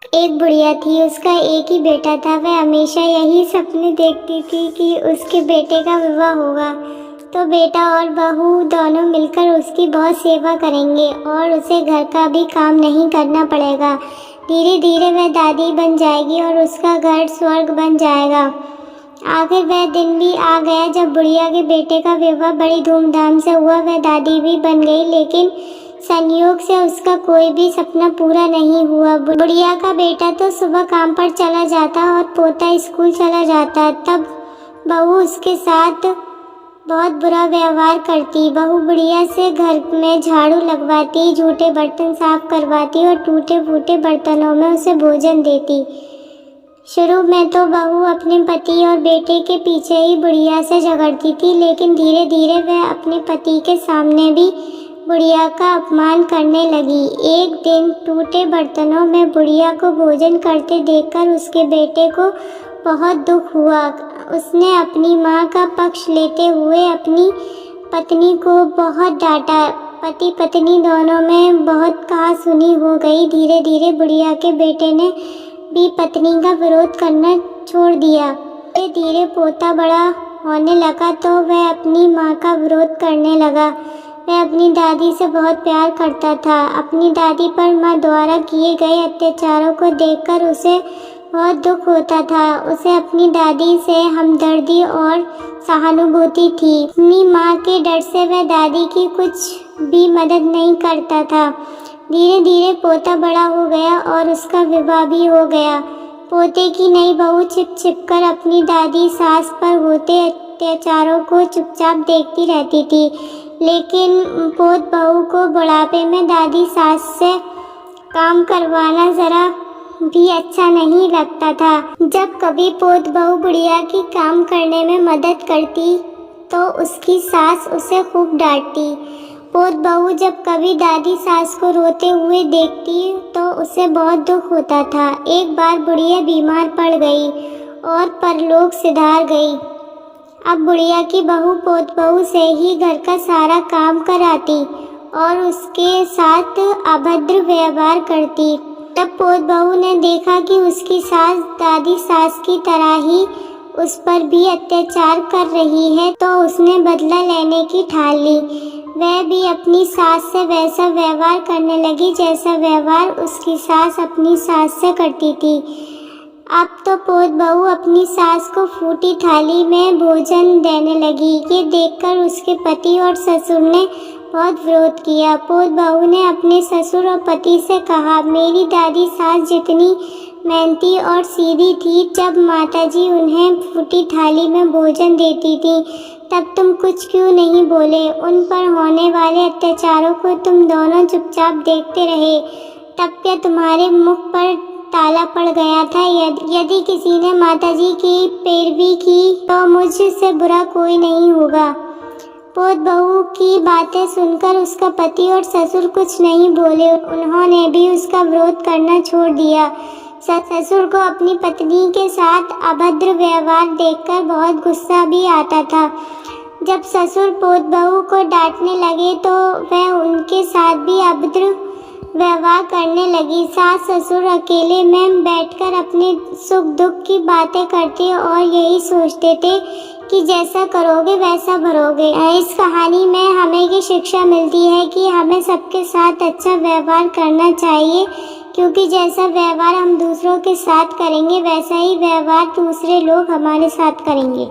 एक बुढ़िया थी, उसका एक ही बेटा था। वह हमेशा यही सपने देखती थी कि उसके बेटे का विवाह होगा तो बेटा और बहू दोनों मिलकर उसकी बहुत सेवा करेंगे और उसे घर का भी काम नहीं करना पड़ेगा। धीरे धीरे वह दादी बन जाएगी और उसका घर स्वर्ग बन जाएगा। आखिर वह दिन भी आ गया जब बुढ़िया के बेटे का विवाह बड़ी धूमधाम से हुआ। वह दादी भी बन गई, लेकिन संयोग से उसका कोई भी सपना पूरा नहीं हुआ। बुढ़िया का बेटा तो सुबह काम पर चला जाता और पोता स्कूल चला जाता। तब बहू उसके साथ बहुत बुरा व्यवहार करती। बहू बुढ़िया से घर में झाड़ू लगवाती, झूठे बर्तन साफ करवाती और टूटे फूटे बर्तनों में उसे भोजन देती। शुरू में तो बहू अपने पति और बेटे के पीछे ही बुढ़िया से झगड़ती थी, लेकिन धीरे धीरे वह अपने पति के सामने भी बुढ़िया का अपमान करने लगी। एक दिन टूटे बर्तनों में बुढ़िया को भोजन करते देखकर उसके बेटे को बहुत दुख हुआ। उसने अपनी माँ का पक्ष लेते हुए अपनी पत्नी को बहुत डांटा। पति पत्नी दोनों में बहुत कहासुनी हो गई। धीरे धीरे बुढ़िया के बेटे ने भी पत्नी का विरोध करना छोड़ दिया। धीरे धीरे पोता बड़ा होने लगा तो वह अपनी माँ का विरोध करने लगा। वह अपनी दादी से बहुत प्यार करता था। अपनी दादी पर माँ द्वारा किए गए अत्याचारों को देखकर उसे बहुत दुख होता था। उसे अपनी दादी से हमदर्दी और सहानुभूति थी। अपनी माँ के डर से वह दादी की कुछ भी मदद नहीं करता था। धीरे धीरे पोता बड़ा हो गया और उसका विवाह भी हो गया। पोते की नई बहू छिप छिप कर अपनी दादी सास पर होते अत्याचारों को चुपचाप देखती रहती थी, लेकिन पोत बहू को बुढ़ापे में दादी सास से काम करवाना जरा भी अच्छा नहीं लगता था। जब कभी पोत बहू बुढ़िया की काम करने में मदद करती तो उसकी सास उसे खूब डांटती। पोत बहू जब कभी दादी सास को रोते हुए देखती तो उसे बहुत दुख होता था। एक बार बुढ़िया बीमार पड़ गई और परलोक सिधार गई। अब बुढ़िया की बहू पोत बहू से ही घर का सारा काम कराती और उसके साथ अभद्र व्यवहार करती। तब पोत बहू ने देखा कि उसकी सास दादी सास की तरह ही उस पर भी अत्याचार कर रही है, तो उसने बदला लेने की ठान ली। वह भी अपनी सास से वैसा व्यवहार करने लगी जैसा व्यवहार उसकी सास अपनी सास से करती थी। अब तो पोत बहू अपनी सास को फूटी थाली में भोजन देने लगी। ये देखकर उसके पति और ससुर ने बहुत विरोध किया। पोत बहू ने अपने ससुर और पति से कहा, मेरी दादी सास जितनी मेहनती और सीधी थी, जब माताजी उन्हें फूटी थाली में भोजन देती थी तब तुम कुछ क्यों नहीं बोले? उन पर होने वाले अत्याचारों को तुम दोनों चुपचाप देखते रहे। तब क्या तुम्हारे मुख पर ताला पड़ गया था? यदि किसी ने माताजी की पैरवी की तो मुझसे बुरा कोई नहीं होगा। पोत बहू की बातें सुनकर उसका पति और ससुर कुछ नहीं बोले। उन्होंने भी उसका विरोध करना छोड़ दिया। ससुर को अपनी पत्नी के साथ अभद्र व्यवहार देखकर बहुत गुस्सा भी आता था। जब ससुर पोत बहू को डांटने लगे तो वह उनके साथ भी अभद्र व्यवहार करने लगी। सास ससुर अकेले में बैठकर अपने सुख दुख की बातें करते और यही सोचते थे कि जैसा करोगे वैसा भरोगे। इस कहानी में हमें ये शिक्षा मिलती है कि हमें सबके साथ अच्छा व्यवहार करना चाहिए, क्योंकि जैसा व्यवहार हम दूसरों के साथ करेंगे वैसा ही व्यवहार दूसरे लोग हमारे साथ करेंगे।